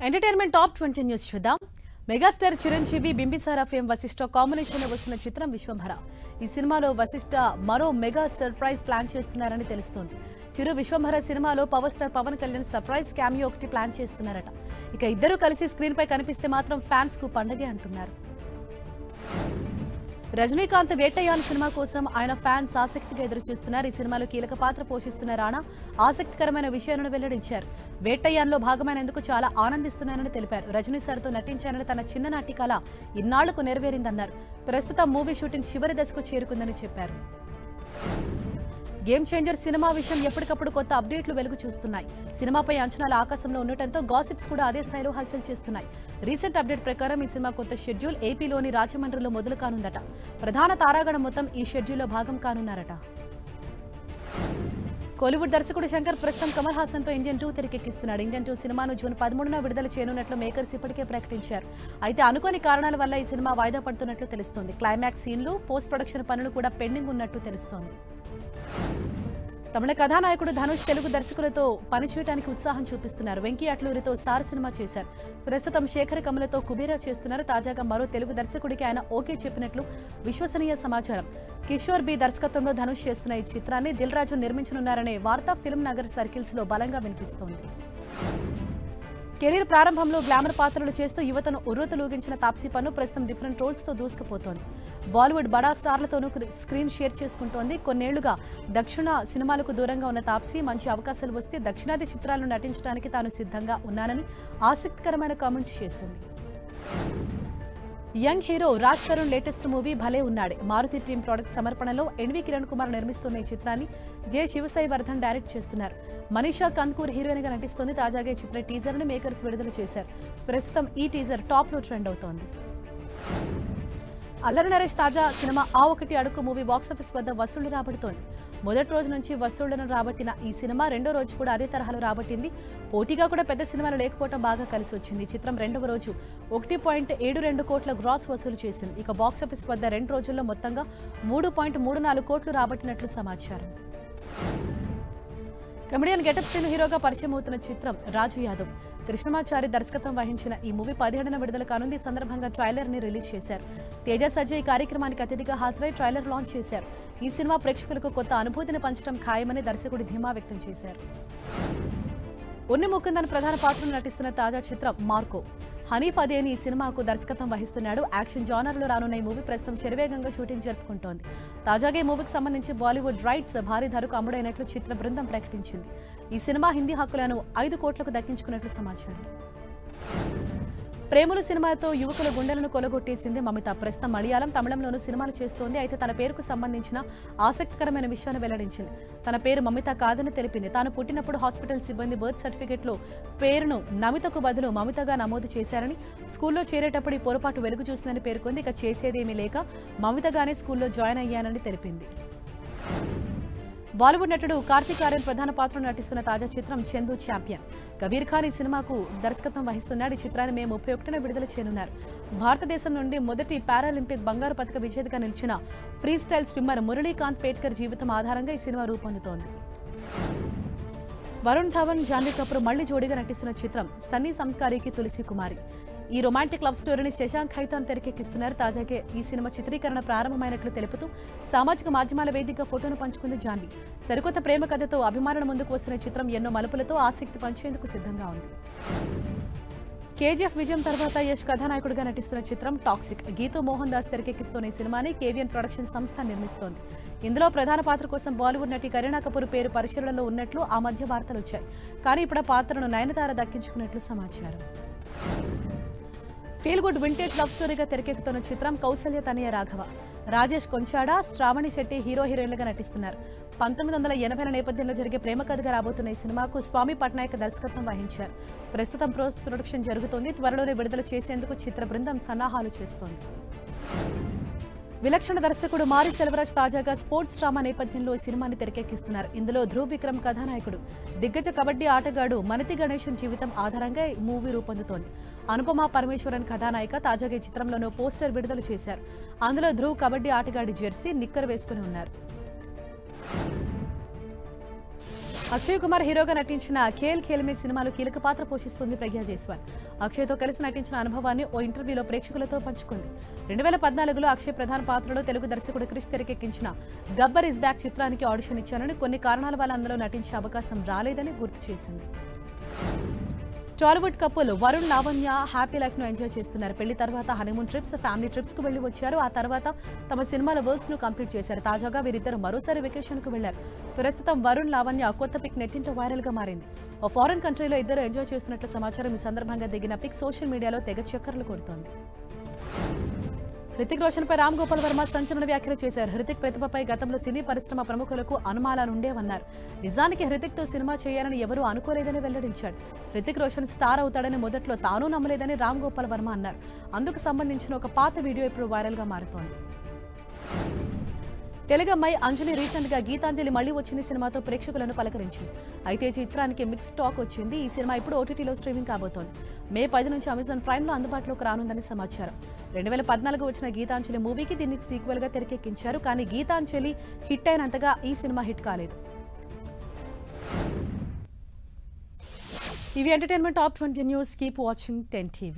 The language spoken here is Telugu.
ఎంటర్టైన్మెంట్ టాప్ 20 న్యూస్ చూద్దాం. Megastar Chiranjeevi Bimbisara fame Vashishta combination లో వస్తున్న చిత్రం విశ్వంభర. ఈ సినిమాలో వశిష్ఠ మరో మెగా సర్ప్రైజ్ ప్లాన్ చేస్తున్నారని తెలుస్తోంది. చిరు విశ్వంభర సినిమాలో power star Pawan Kalyan surprise cameo ఒకటి ప్లాన్ చేస్తున్నారట. ఇక ఇద్దరు కలిసి స్క్రీన్ పై కనిపిస్తే మాత్రం ఫ్యాన్స్ కు పండగే అంటున్నారు. రజనీకాంత్ వేటయ్యాన్ సినిమా కోసం ఆయన ఫ్యాన్స్ ఆసక్తిగా ఎదురుచూస్తున్నారు. ఈ సినిమాలో కీలక పాత్ర పోషిస్తున్న రాణా ఆసక్తికరమైన విషయాలను వెల్లడించారు. వేటయ్యాన్లో భాగమైనందుకు చాలా ఆనందిస్తున్నానని తెలిపారు. రజనీ సార్తో నటించానని తన చిన్ననాటి కల ఇన్నాళ్లకు నెరవేరిందన్నారు. ప్రస్తుతం మూవీ షూటింగ్ చివరి దశకు చేరుకుందని చెప్పారు. గేమ్ చేంజర్ సినిమా విషయం ఎప్పటికప్పుడు కొత్త అప్డేట్లు వెలుగు చూస్తున్నాయి. సినిమాపై అంచనాలు ఆకాశంలో ఉండటంతో గాసిప్స్ కూడా అదే స్థాయిలో హల్చల్ చేస్తున్నాయి. రీసెంట్ అప్డేట్ ప్రకారం ఈ సినిమా కొత్త షెడ్యూల్ ఏపీలోని రాజమండ్రిలో మొదలు కానుందట. ప్రధాన తారాగణం మొత్తం ఈ షెడ్యూల్లో భాగం కానున్నారట. కోలీవుడ్ దర్శకుడు శంకర్ ప్రస్తుతం కమల్ హాసన్ తో ఇండియన్ 2 తెరకెక్కిస్తున్నాడు. ఇండియన్ 2 సినిమాను జూన్ 13న విడుదల చేయనున్నట్లు మేకర్స్ ఇప్పటికే ప్రకటించారు. అయితే అనుకోని కారణాల వల్ల ఈ సినిమా వాయిదా పడుతున్నట్లు తెలుస్తోంది. క్లైమాక్స్ సీన్లు, పోస్ట్ ప్రొడక్షన్ పనులు కూడా పెండింగ్ ఉన్నట్టు తెలుస్తోంది. తమిళ కథానాయకుడు ధనుష్ తెలుగు దర్శకులతో పనిచేయడానికి ఉత్సాహం చూపిస్తున్నారు. వెంకీ అట్లూరితో సార్ సినిమా చేశారు. ప్రస్తుతం శేఖర్ కమలతో కుబేరా చేస్తున్నారు. తాజాగా మరో తెలుగు దర్శకుడికి ఆయన ఓకే చెప్పినట్లు విశ్వసనీయ సమాచారం. కిషోర్ బి దర్శకత్వంలో ధనుష్ చేస్తున్న ఈ చిత్రాన్ని దిల్ రాజు నిర్మించనున్నారనే వార్త ఫిల్మ్ నగర్ సర్కిల్స్ లో బలంగా వినిపిస్తోంది. కెరీర్ ప్రారంభంలో గ్లామర్ పాత్రలు చేస్తూ యువతను ఉర్రూతలూగించిన తాప్సీ పన్ను ప్రస్తుతం డిఫరెంట్ రోల్స్ తో దూసుకుపోతోంది. బాలీవుడ్ బడా స్టార్లతోనూ స్క్రీన్ షేర్ చేసుకుంటోంది. కొన్నేళ్లుగా దక్షిణ సినిమాలకు దూరంగా ఉన్న తాప్సీ మంచి అవకాశాలు వస్తే దక్షిణాది చిత్రాలను నటించడానికి తాను సిద్ధంగా ఉన్నానని ఆసక్తికరమైన కామెంట్స్ చేసింది. Young hero Raj Tarun latest movie Bhale Unnade Maruthi team product సమర్పణలో ఎన్వి కిరణ్ కుమార్ నిర్మిస్తున్న ఈ చిత్రాన్ని జె శివసాయి వర్ధన్ డైరెక్ట్ చేస్తున్నారు. మనీషా కంద్కూర్ హీరోయిన్ గా నటిస్తోంది. తాజాగా ఈ చిత్ర టీజర్ ని మేకర్స్ విడుదల చేశారు. ప్రస్తుతం ఈ టీజర్ టాప్ లో ట్రెండ్ అవుతోంది. అల్లరి నరేష్ తాజా సినిమా ఆ ఒకటి అడుగు మూవీ బాక్సాఫీస్ వద్ద వసూళ్లు రాబడుతోంది. మొదటి రోజు నుంచి వసూళ్లను రాబట్టిన ఈ సినిమా రెండో రోజు కూడా అదే తరహాలో రాబట్టింది. పోటీగా కూడా పెద్ద సినిమాలు లేకపోవడం బాగా కలిసి వచ్చింది. చిత్రం రెండవ రోజు 1.72 కోట్ల గ్రాస్ వసూలు చేసింది. ఇక బాక్సాఫీస్ వద్ద 2 రోజుల్లో మొత్తంగా 3.34 కోట్లు రాబట్టినట్లు సమాచారం. కమెడియన్ గెటప్ శ్రీను హీరోగా పరిచయం అవుతున్న చిత్రం రాజు యాదవ్. కృష్ణమాచారి దర్శకత్వం వహించిన ఈ మూవీ 17న విడుదల కానుంది. ఈ సందర్భంగా ట్రైలర్ ని రిలీజ్ చేశారు. తేజ సజ్జయ్ ఈ కార్యక్రమానికి అతిథిగా హాజరై ట్రైలర్ లాంచ్ చేశారు. ఈ సినిమా ప్రేక్షకులకు కొత్త అనుభూతిని పంచడం ఖాయమని దర్శకుడు ధీమా వ్యక్తం చేశారు. ఉన్ని ముకుందన్ ప్రధాన పాత్రను నటిస్తున్న తాజా చిత్రం మార్కో. హనీఫ్ అదేని ఈ సినిమాకు దర్శకత్వం వహిస్తున్నాడు. యాక్షన్ జానర్ లో రానున్న ఈ మూవీ ప్రస్తుతం శరవేగంగా షూటింగ్ జరుపుకుంటోంది. తాజాగా ఈ మూవీకి సంబంధించి బాలీవుడ్ రైట్స్ భారీ ధరకు అమ్ముడైనట్లు చిత్ర బృందం ప్రకటించింది. ఈ సినిమా హిందీ హక్కులను 5 కోట్లకు దక్కించుకున్నట్లు సమాచారం. ప్రేమలు సినిమాతో యువకుల గుండెలను కొలగొట్టేసింది మమిత. ప్రస్తుతం మలయాళం, తమిళంలోనూ సినిమాలు చేస్తోంది. అయితే తన పేరుకు సంబంధించిన ఆసక్తికరమైన విషయాన్ని వెల్లడించింది. తన పేరు మమిత కాదని తెలిపింది. తాను పుట్టినప్పుడు హాస్పిటల్ సిబ్బంది బర్త్ సర్టిఫికెట్ లో పేరును నమితకు బదులు మమితగా నమోదు చేశారని, స్కూల్లో చేరేటప్పుడు ఈ పొరపాటు వెలుగు చూసిందని పేర్కొంది. ఇక చేసేదేమీ లేక మమితగానే స్కూల్లో జాయిన్ అయ్యానని తెలిపింది. బాలీవుడ్ నటుడు కార్తీక్ ఆర్యన్ ప్రధాన పాత్రను నటిస్తున్న తాజా చిత్రం చందు ఛాంపియన్. కబీర్ ఖాన్ ఈ సినిమాకు దర్శకత్వం వహిస్తున్నాడు. ఈ చిత్రాన్ని మే 31న విడుదల చేయనున్నారు. భారతదేశం నుండి మొదటి పారాలింపిక్ బంగారు పతక విజేతగా నిలిచిన free style swimmer Muralikanth Petkar జీవితం ఆధారంగా ఈ సినిమా రూపొందుతోంది. వరుణ్ ధవన్, జాన్వీ కపూర్ మళ్లీ జోడీగా నటిస్తున్న చిత్రం సన్నీ సంస్కారికి తులసి కుమారి. ఈ రొమాంటిక్ లవ్ స్టోరీని శశాంక్ ఖైతాన్ తెరకెక్కిస్తున్నారు. తాజాగా ఈ సినిమా చిత్రీకరణ ప్రారంభమైనట్లు తెలుపుతూ సామాజిక మాధ్యమాల వేదికగా ఫోటోను పంచుకుంది జాన్వీ. సరికొత్త ప్రేమ కథతో అభిమానుల ముందుకు వస్తున్న చిత్రం ఎన్నో మలుపులతో ఆసక్తి పంచేందుకు సిద్ధంగా ఉంది. కేజీఎఫ్ విజయం తర్వాత యష్ కథానాయకుడిగా నటిస్తున్న చిత్రం టాక్సిక్. గీతూ మోహన్ దాస్ తెరకెక్కిస్తున్న ఈ సినిమాని కేవిఎన్ ప్రొడక్షన్ సంస్థ నిర్మిస్తోంది. ఇందులో ప్రధాన పాత్ర కోసం బాలీవుడ్ నటి కరీనా కపూర్ పేరు పరిశీలనలో ఉన్నట్లు ఆ మధ్య వార్తలు వచ్చాయి. కానీ ఇప్పుడు ఆ పాత్రను నయనతార దక్కించుకున్నట్లు సమాచారం. ఫీల్ గుడ్ వింటేజ్ లవ్ స్టోరీగా తెరకెక్కుతున్న చిత్రం కౌసల్య తనయ రాఘవ. రాజేష్ కొంచాడా, శ్రావణి శెట్టి హీరోయిన్లుగా నటిస్తున్నారు. 1980ల నేపథ్యంలో జరిగే ప్రేమ కథగా రాబోతున్న ఈ సినిమాకు స్వామి పట్నాయక్ దర్శకత్వం వహించారు. ప్రస్తుతం పోస్ట్ ప్రొడక్షన్ జరుగుతోంది. త్వరలోనే విడుదల చేసేందుకు చిత్ర బృందం సన్నాహాలు చేస్తోంది. విలక్షణ దర్శకుడు మారి సెల్వరాజ్ తాజాగా స్పోర్ట్స్ డ్రామా నేపథ్యంలో ఈ సినిమాని తెరకెక్కిస్తున్నారు. ఇందులో ధ్రువ్ విక్రమ్ కథానాయకుడు. దిగ్గజ కబడ్డీ ఆటగాడు మనతి గణేశన్ జీవితం ఆధారంగా ఈ మూవీ రూపొందుతోంది. అనుపమ పరమేశ్వరన్ కథానాయిక. తాజాగా ఈ చిత్రంలోనూ పోస్టర్ విడుదల చేశారు. అందులో ధ్రువ్ కబడ్డీ ఆటగాడి జెర్సీ, నిక్కర్ వేసుకుని ఉన్నారు. అక్షయ్ కుమార్ హీరోగా నటించిన ఖేల్ ఖేల్ మే సినిమాలో కీలక పాత్ర పోషిస్తుంది ప్రజ్ఞా జైస్వాల్. అక్షయ్తో కలిసి నటించిన అనుభవాన్ని ఓ ఇంటర్వ్యూలో ప్రేక్షకులతో పంచుకుంది. 2014లో అక్షయ్ ప్రధాన పాత్రలో తెలుగు దర్శకుడు క్రిష్ తెరకెక్కించిన గబ్బర్ ఇస్ బ్యాక్ చిత్రానికి ఆడిషన్ ఇచ్చానని, కొన్ని కారణాల వల్ల అందులో నటించే అవకాశం రాలేదని గుర్తు చేసింది. Tollywood couple Varun Lavanya happy life ను ఎంజాయ్ చేస్తున్నారు. పెళ్లి తర్వాత హనీమూన్ ట్రిప్స్, ఫ్యామిలీ ట్రిప్స్ కు వెళ్లి వచ్చారు. ఆ తర్వాత తమ సినిమాల వర్క్స్ ను కంప్లీట్ చేశారు. తాజాగా వీరిద్దరు మరోసారి వెకేషన్ కు వెళ్లారు. ప్రస్తుతం వరుణ్ లావణ్య కొత్త పిక్ నెట్టింట వైరల్ గా మారింది. ఓ ఫారెన్ కంట్రీలో ఇద్దరు ఎంజాయ్ చేస్తున్నట్లు సమాచారం. ఈ సందర్భంగా దిగిన పిక్ సోషల్ మీడియాలో తెగ చక్కర్లు కొడుతోంది. హృతిక్ రోషన్ పై రామ్ గోపాల్ వర్మ సంచలన వ్యాఖ్యలు చేశారు. హృతిక్ ప్రతిభపై గతంలో సినీ పరిశ్రమ ప్రముఖులకు అనుమానాలుండేవన్నారు. నిజానికి హృతిక్ తో సినిమా చేయాలని ఎవరూ అనుకోలేదని వెల్లడించాడు. హృతిక్ రోషన్ స్టార్ అవుతాడని మొదట్లో తాను నమ్మలేదని రామ్ గోపాల్ వర్మ అన్నారు. అందుకు సంబంధించిన ఒక పాత వీడియో ఇప్పుడు వైరల్ గా మారుతోంది. తెలుగమ్మాయి అంజలి రీసెంట్ గా గీతాంజలి మళ్లీ వచ్చింది సినిమాతో ప్రేక్షకులను పలకరించింది. అయితే ఈ చిత్రానికి మిక్స్ టాక్ వచ్చింది. ఈ సినిమా ఇప్పుడు ఓటీటీలో స్ట్రీమింగ్ కాబోతోంది. మే 10 నుంచి అమెజాన్ ప్రైమ్ లో అందుబాటులోకి రానుందని సమాచారం. 2014 వచ్చిన గీతాంజలి మూవీకి దీన్ని సీక్వెల్ గా తెరకెక్కించారు. కానీ గీతాంజలి హిట్ అయినంతగా ఈ సినిమా హిట్ కాలేదు. ఇవి entertainment top 20 news. Keep watching 10 TV.